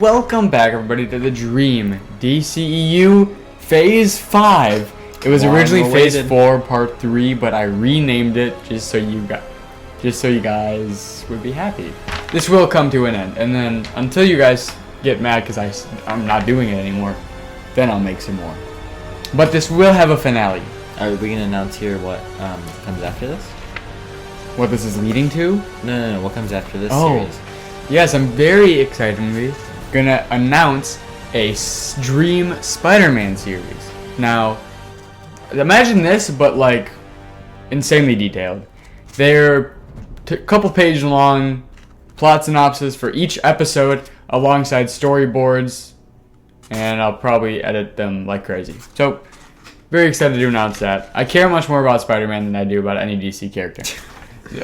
Welcome back, everybody, to the Dream DCEU Phase 5. It was originally Phase 4, Part 3, but I renamed it just so you guys would be happy. This will come to an end, and then until you guys get mad because I'm not doing it anymore, then I'll make some more. But this will have a finale. Are we gonna announce here what comes after this? What this is leading to? No. What comes after this series? Yes, I'm very excited. Gonna announce a Dream Spider-Man series. Now, imagine this, but like insanely detailed. They're a couple page long plot synopsis for each episode alongside storyboards, and I'll probably edit them like crazy. So, very excited to announce that. I care much more about Spider-Man than I do about any DC character.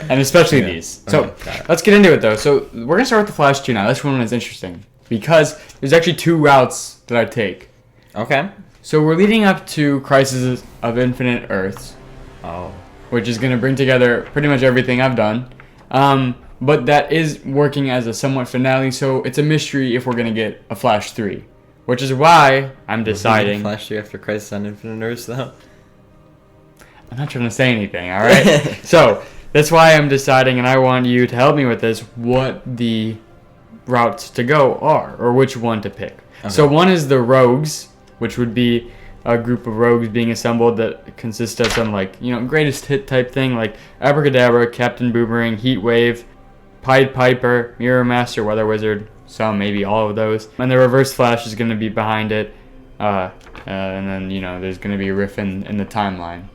And especially these. So, let's get into it though. So, we're gonna start with the Flash 2 now. This one is interesting because there's actually two routes that I take. Okay. So we're leading up to Crisis of Infinite Earths. Oh. Which is going to bring together pretty much everything I've done. But that is working as a somewhat finale, so it's a mystery if we're going to get a Flash 3. Which is why I'm deciding... Flash 3 after Crisis on Infinite Earths, though? I'm not trying to say anything, alright? So, that's why I'm deciding, and I want you to help me with this, what the routes to go are, or which one to pick. Okay. So one is the Rogues, which would be a group of rogues being assembled that consists of some, like, greatest hit type thing, like Abracadabra, Captain Boomerang, Heatwave, Pied Piper, Mirror Master, Weather Wizard, some, maybe all of those. And the Reverse Flash is going to be behind it, and then, there's going to be a riff in the timeline,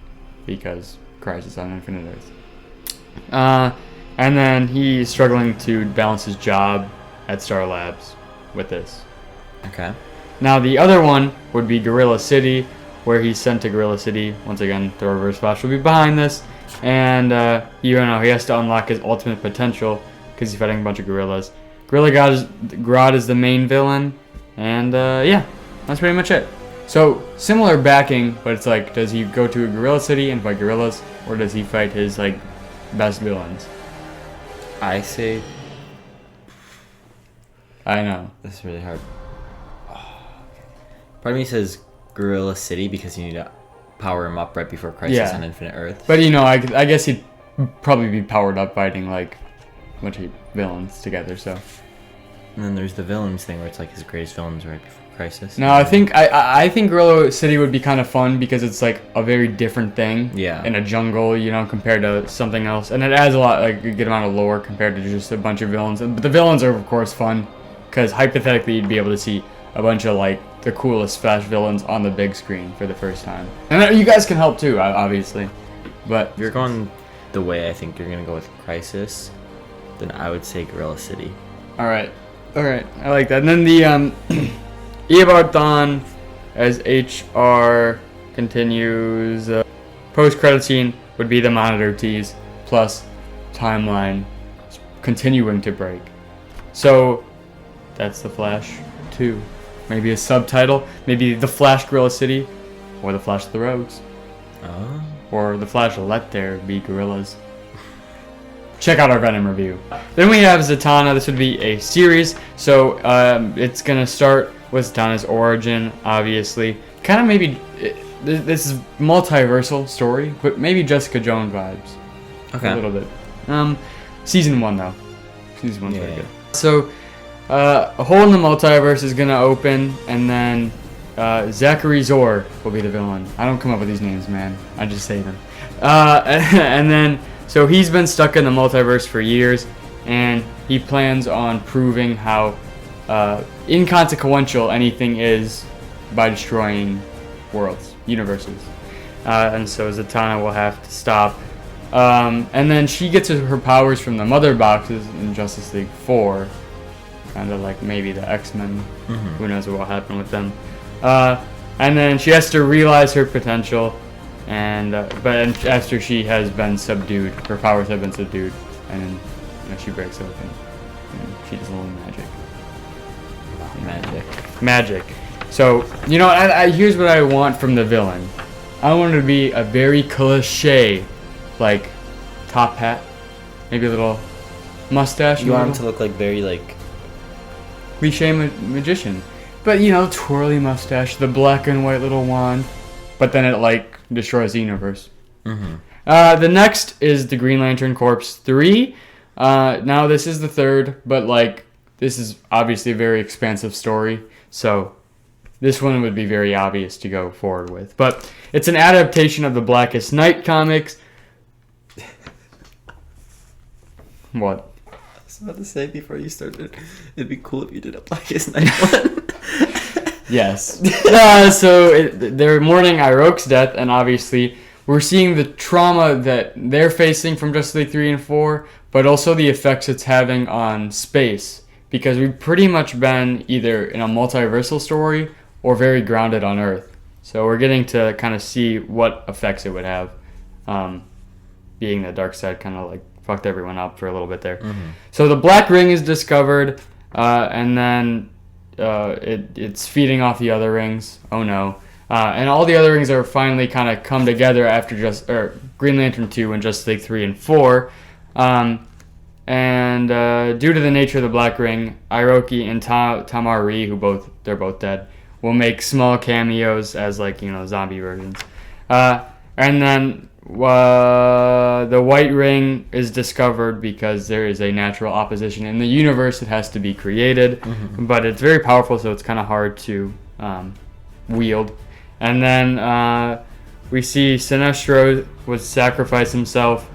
because Crisis on Infinite Earths. And then he's struggling to balance his job at Star Labs with this. Okay. Now the other one would be Gorilla City, where he's sent to Gorilla City. Once again, the Reverse Flash will be behind this, and he has to unlock his ultimate potential because he's fighting a bunch of gorillas. Gorilla Grodd is the main villain, and that's pretty much it. So similar backing, but it's like, does he go to a Gorilla City and fight gorillas, or does he fight his best villains? I say... I know. This is really hard. Part of me says Gorilla City because you need to power him up right before Crisis on Infinite Earth. But I guess he'd probably be powered up fighting a bunch of villains together. So. And then there's the villains thing where it's like his greatest villains right before Crisis. No, I think Gorilla City would be kind of fun because it's like a very different thing. Yeah. In a jungle, compared to something else, and it adds a good amount of lore compared to just a bunch of villains. But the villains are of course fun because hypothetically you'd be able to see a bunch of the coolest Flash villains on the big screen for the first time. And you guys can help too, obviously. But if you're going the way I think you're going to go with Crisis, then I would say Gorilla City. Alright, I like that. And then the Eobard Thawne as HR continues. Post-credit scene would be the Monitor tease, plus timeline continuing to break. So, that's the Flash 2. Maybe a subtitle, maybe The Flash Gorilla City, or The Flash of the Rogues. Oh. Or The Flash Let There Be Gorillas. Check out our Venom review. Then we have Zatana. This would be a series, so it's going to start with Zatana's origin, obviously. Kind of maybe, this is multiversal story, but maybe Jessica Jones vibes. Okay. A little bit. Season 1, though. Season 1's very good. So, a hole in the multiverse is going to open, and then Zachary Zor will be the villain. I don't come up with these names, man. I just say them. And then, so he's been stuck in the multiverse for years, and he plans on proving how inconsequential anything is by destroying worlds, universes. And so Zatana will have to stop. And then she gets her powers from the mother boxes in Justice League 4. Kind of like maybe the X-Men. Mm-hmm. Who knows what will happen with them. And then she has to realize her potential, but after she has been subdued, her powers have been subdued, and then she breaks open, and she does a little magic. So here's what I want from the villain. I want it to be a very cliche, top hat, maybe a little mustache. You want him to look very cliche magician. But, twirly mustache, the black and white little wand. But then it, destroys the universe. Mm-hmm. The next is the Green Lantern Corps 3. Now, this is the third, but, this is obviously a very expansive story. So, this one would be very obvious to go forward with. But it's an adaptation of the Blackest Night comics. What? I was about to say before you started, it'd be cool if you did a Blackest Night one. Yes. So they're mourning Iroque's death, and obviously we're seeing the trauma that they're facing from Justice League 3 and 4, but also the effects it's having on space. Because we've pretty much been either in a multiversal story or very grounded on Earth. So we're getting to kind of see what effects it would have, being that Darkseid kind of fucked everyone up for a little bit there. Mm-hmm. So the Black Ring is discovered, and then it's feeding off the other rings. Oh no. And all the other rings are finally kind of come together after Green Lantern 2 and Justice League 3 and 4. And due to the nature of the Black Ring, Iroquois and Tamari, they're both dead, will make small cameos as zombie versions. And then the White Ring is discovered because there is a natural opposition in the universe. It has to be created, but it's very powerful, so it's kind of hard to wield. And then we see Sinestro would sacrifice himself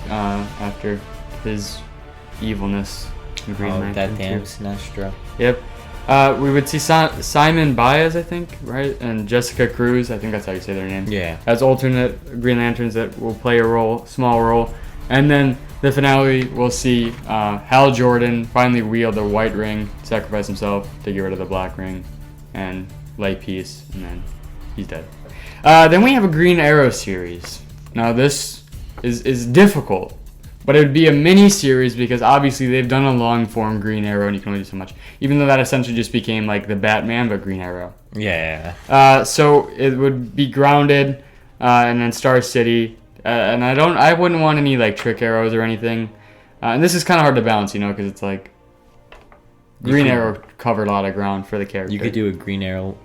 after his evilness in Green Lantern. That damn Sinestro. Yep. We would see Simon Baez, I think, right? And Jessica Cruz, I think that's how you say their name. Yeah. As alternate Green Lanterns that will play a small role. And then the finale, we'll see Hal Jordan finally wield the White Ring, sacrifice himself to get rid of the Black Ring, and lay peace, and then he's dead. Then we have a Green Arrow series. Now this is difficult. But it would be a mini-series because obviously they've done a long-form Green Arrow and you can only do so much. Even though that essentially just became the Batman but Green Arrow. Yeah. So it would be grounded and then Star City. And I wouldn't want any trick arrows or anything. And this is kind of hard to balance, because it's Green Arrow covered a lot of ground for the character. You could do a Green Arrow,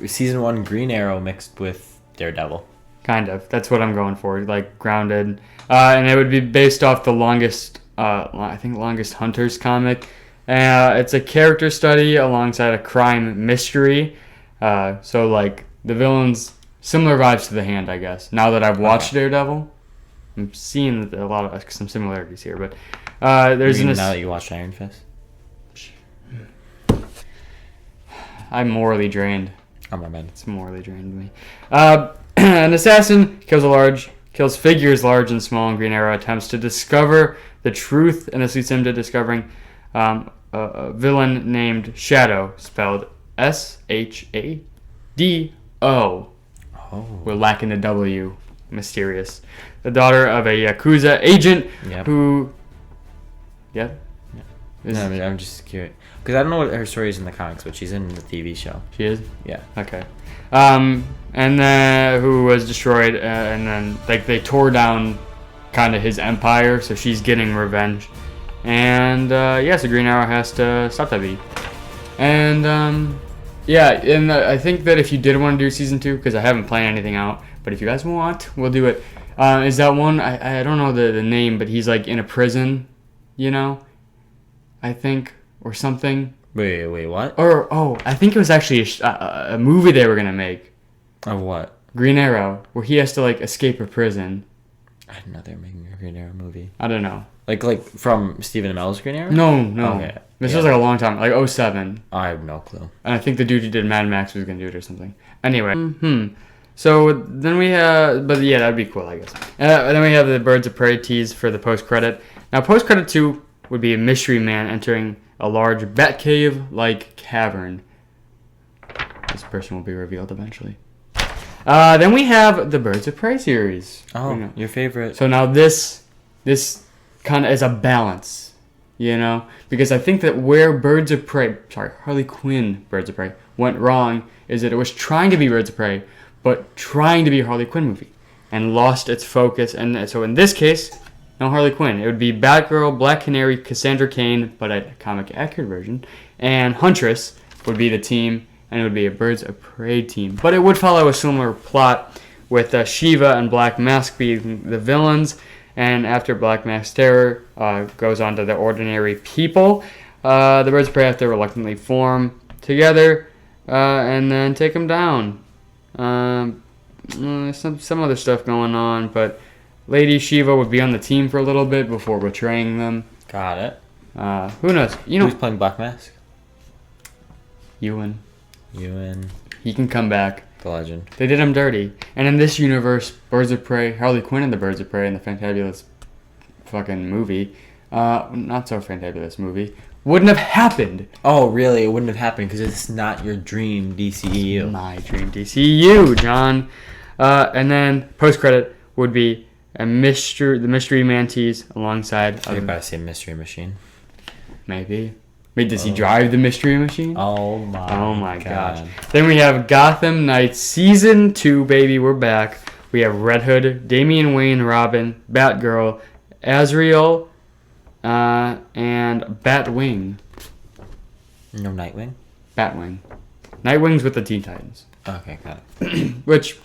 Season 1 Green Arrow mixed with Daredevil. Kind of. That's what I'm going for. Grounded. And it would be based off the Longest Hunters comic. It's a character study alongside a crime mystery. So the villains, similar vibes to The Hand, I guess. Now that I've watched Daredevil, I'm seeing a lot of some similarities here. But there's now that you watched Iron Fist? I'm morally drained. Oh my bad. It's morally drained me. An assassin kills figures large and small in Green Arrow, attempts to discover the truth, and this leads him to discovering a villain named Shadow, spelled Shado. Oh. We're lacking the W. Mysterious. The daughter of a Yakuza agent who... Yep. No, I'm just curious. Because I don't know what her story is in the comics, but she's in the TV show. She is? Yeah. Okay. And then who was destroyed, and then they tore down kind of his empire, so she's getting revenge. And so Green Arrow has to stop that beat. And I think that if you did want to do season 2, because I haven't planned anything out, but if you guys want, we'll do it. Is that one? I don't know the name, but he's in a prison, I think, or something. Wait, what? I think it was actually a movie they were gonna make. Of what? Green Arrow, where he has to escape a prison. I didn't know they were making a Green Arrow movie. I don't know. Like from Stephen Amell's Green Arrow? No. Okay. This was a long time, 2007. I have no clue. And I think the dude who did Mad Max was gonna do it or something. Anyway. So then we have, but yeah, that'd be cool, I guess. And then we have the Birds of Prey tease for the post-credit. Now, post-credit 2 would be a mystery man entering a large Batcave-like cavern. This person will be revealed eventually. Then we have the Birds of Prey series. Oh, your favorite. So now this kind of is a balance, because I think that where Harley Quinn Birds of Prey went wrong is that it was trying to be Birds of Prey, but trying to be a Harley Quinn movie, and lost its focus. And so in this case, No Harley Quinn. It would be Batgirl, Black Canary, Cassandra Cain, but a comic accurate version, and Huntress would be the team, and it would be a Birds of Prey team. But it would follow a similar plot with Shiva and Black Mask being the villains, and after Black Mask's terror goes on to the ordinary people, the Birds of Prey have to reluctantly form together and then take them down. Some other stuff going on, but Lady Shiva would be on the team for a little bit before betraying them. Got it. Who knows? Who's playing Black Mask? Ewan. He can come back. The legend. They did him dirty. And in this universe, Birds of Prey, Harley Quinn and the Birds of Prey in the Fantabulous fucking movie, not so Fantabulous movie, wouldn't have happened. Oh, really? It wouldn't have happened because it's not your dream DCEU. My dream DCEU, John. And then post-credit would be the Mystery Mantis alongside... You're about to say Mystery Machine. Maybe. Wait, does he drive the Mystery Machine? Oh my gosh. Then we have Gotham Knights Season 2, baby. We're back. We have Red Hood, Damian Wayne, Robin, Batgirl, Azrael, and Batwing. No Nightwing? Batwing. Nightwing's with the Teen Titans. Okay, got it. Which...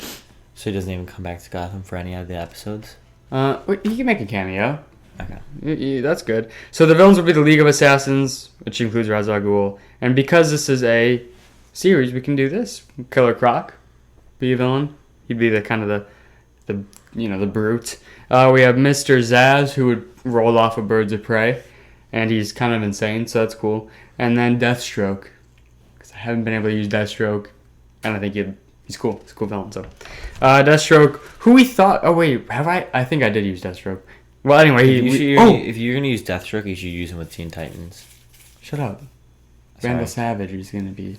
So he doesn't even come back to Gotham for any of the episodes? He can make a cameo. Okay. That's good. So the villains would be the League of Assassins, which includes Ra's al Ghul. And because this is a series, we can do this. Killer Croc be a villain. He'd be the kind of the brute. We have Mr. Zaz, who would roll off of Birds of Prey, and he's kind of insane, so that's cool. And then Deathstroke, because I haven't been able to use Deathstroke, and I think he's cool. He's a cool villain. So Deathstroke, who we thought... Oh wait, have I? I think I did use Deathstroke. Well, anyway, if you're gonna use Deathstroke, you should use him with Teen Titans. Shut up. Randall Savage is gonna be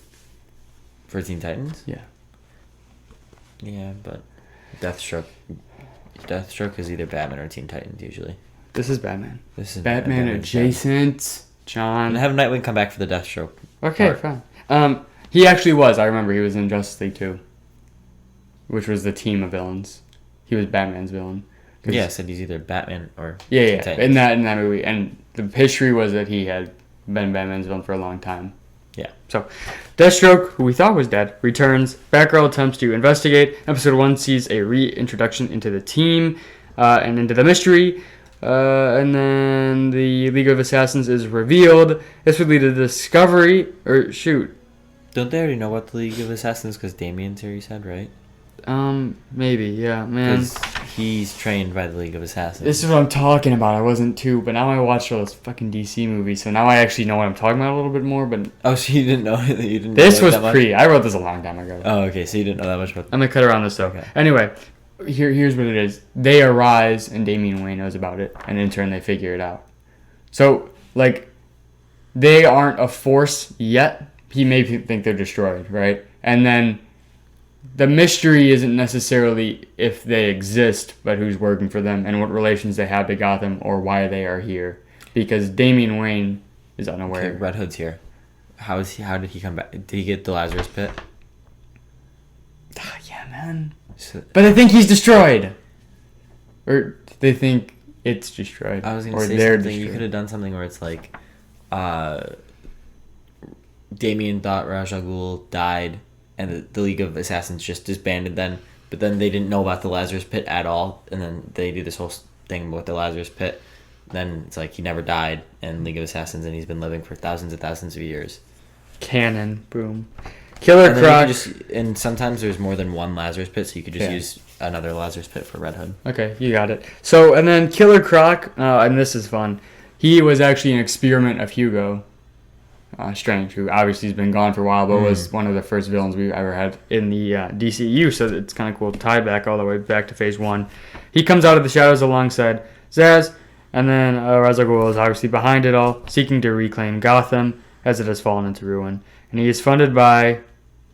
for Teen Titans. Yeah. Yeah, but Deathstroke is either Batman or Teen Titans usually. This is Batman. This is Batman adjacent. John. And have Nightwing come back for the Deathstroke. Okay, fine. He actually was. I remember he was in Justice League 2, which was the team of villains. He was Batman's villain. Yeah, said he's either Batman or Teen Titans. in that movie, and the history was that he had been Batman's villain for a long time. Yeah. So, Deathstroke, who we thought was dead, returns. Batgirl attempts to investigate. Episode 1 sees a reintroduction into the team and into the mystery. And then the League of Assassins is revealed. This would lead to the discovery, Don't they already know about the League of Assassins because Damian's here, you said, right? Maybe, yeah, man. Because he's trained by the League of Assassins. This is what I'm talking about. I wasn't too, but now I watched all those fucking DC movies, so now I actually know what I'm talking about a little bit more, but... Oh, so you didn't know that you didn't This was I wrote this a long time ago. Oh, okay, so you didn't know that much about... I'm gonna cut around this, though. Okay. Anyway, here's what it is. They arise, and Damian Wayne knows about it, and in turn, they figure it out. So, they aren't a force yet. He may think they're destroyed, right? And then... The mystery isn't necessarily if they exist, but who's working for them and what relations they have to Gotham or why they are here. Because Damian Wayne is unaware. Okay, Red Hood's here. How did he come back? Did he get the Lazarus Pit? Yeah, man. But they think he's destroyed. Or they think it's destroyed. I was going to say something. Destroyed. You could have done something where it's like... Damian thought Ra's al Ghul died... And the League of Assassins just disbanded then. But then they didn't know about the Lazarus Pit at all. And then they do this whole thing with the Lazarus Pit. Then it's like he never died in League of Assassins. And he's been living for thousands of years. Canon. Boom. Killer Croc. And sometimes there's more than one Lazarus Pit. So you could just use another Lazarus Pit for Red Hood. Okay, you got it. So, and then Killer Croc. And this is fun. He was actually an experiment of Hugo Strange, who obviously has been gone for a while, but was one of the first villains we've ever had in the DCEU, so it's kind of cool to tie back all the way back to Phase 1. He comes out of the shadows alongside Zaz, and then Ra's al Ghul is obviously behind it all, seeking to reclaim Gotham as it has fallen into ruin. And he is funded by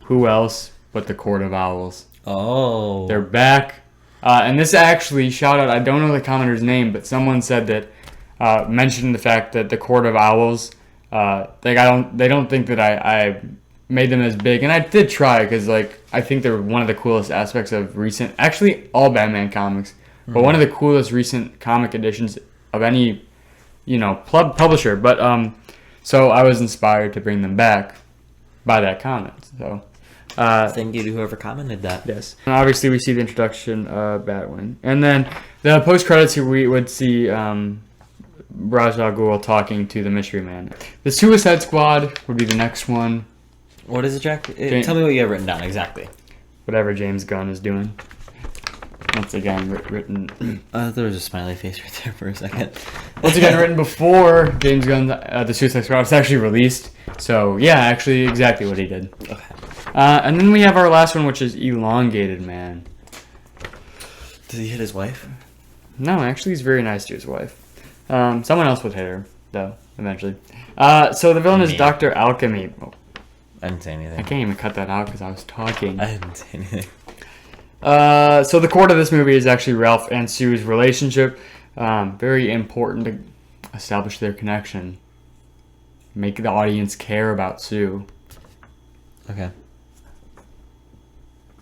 who else but the Court of Owls. Oh. They're back. And this actually, shout out, I don't know the commenter's name, but someone said that, mentioned the fact that the Court of Owls... they don't think that I made them as big, and I did try because I think they're one of the coolest aspects of recent, actually all Batman comics, but one of the coolest recent comic editions any, publisher. But so I was inspired to bring them back by that comment. So Thank you to whoever commented that. yes. And obviously, we see the introduction of Batwing, and then the post credits here we would see Ra's al Ghul talking to the Mystery Man. The Suicide Squad would be the next one. What is it, Jack? Tell me what you have written down exactly. Whatever James Gunn is doing. Once again, written. There was a smiley face right there for a second. Once again, written before James Gunn's The Suicide Squad was actually released. So, yeah, actually exactly what he did. Okay. And then we have our last one, which is Elongated Man. Did he hit his wife? No, actually, he's very nice to his wife. Someone else would hit her, though, eventually. So the villain is Me. Dr. Alchemy. Oh, I didn't say anything. I can't even cut that out because I was talking. I didn't say anything. So the core of this movie is actually Ralph and Sue's relationship. Very important to establish their connection. Make the audience care about Sue. Okay.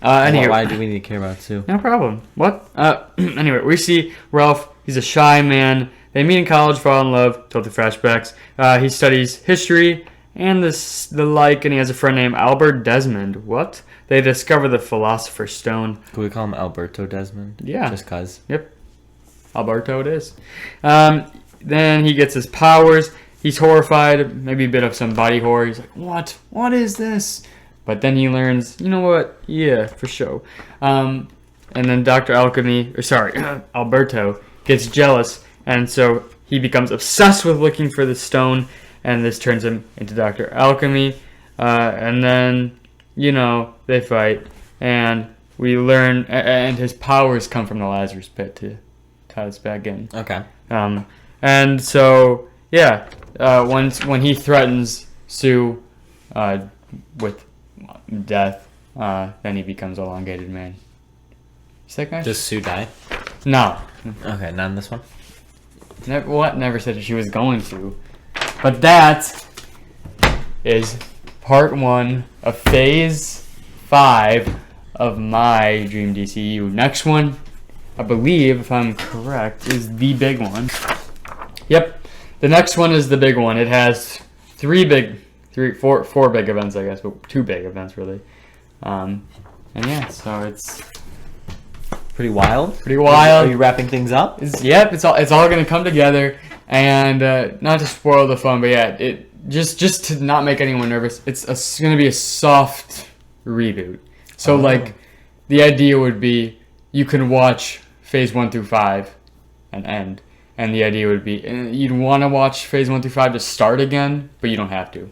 Anyway, Why do we need to care about Sue? no problem. What? Anyway, we see Ralph. He's a shy man. They meet in college, fall in love. Totally flashbacks. He studies history and the like, and he has a friend named Albert Desmond. What? They discover the Philosopher's Stone. Could we call him Alberto Desmond? Yeah. Just cause. Yep. Alberto it is. Then he gets his powers. He's horrified, maybe a bit of some body horror. He's like, what? What is this? But then he learns, you know what? Yeah, for sure. And then Alberto gets jealous, and so he becomes obsessed with looking for the stone, and this turns him into Dr. Alchemy. And then, they fight, and we learn, and his powers come from the Lazarus Pit to tie us back in. Okay. And so, yeah, when he threatens Sue with death, then he becomes Elongated Man. Is that guy? Does Sue die? No. Okay, not in this one. Never said that she was going to. But that is part 1 of phase 5 of my Dream DCEU. Next one, I believe, if I'm correct, is the big one. Yep. The next one is the big one. It has four big events, I guess, but 2 big events, really. And yeah, so it's Pretty wild. pretty wild. Are you wrapping things up? It's all gonna come together, and not to spoil the fun, but yeah, it just to not make anyone nervous. It's gonna be a soft reboot. So like, the idea would be you can watch phase 1 through 5 and end, and the idea would be you'd want to watch phase 1 through 5 to start again, but you don't have to.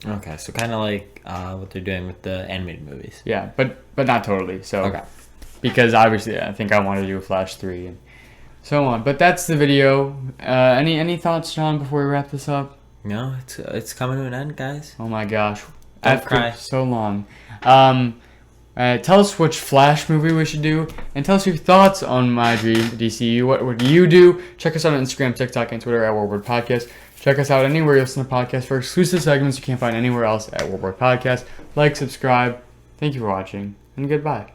Okay, so kind of like what they're doing with the animated movies. Yeah, but not totally. So Okay. because obviously I think I want to do a Flash 3 and so on. But that's the video. Any thoughts, John, before we wrap this up? No, it's coming to an end, guys. Oh my gosh. Don't After cry. so long. Tell us which Flash movie we should do, and tell us your thoughts on my Dream DCU. What would you do? Check us out on Instagram, TikTok, and Twitter at Rebored Podcast. Check us out anywhere you listen to podcasts for exclusive segments you can't find anywhere else at Rebored Podcast. Like, subscribe. Thank you for watching, and goodbye.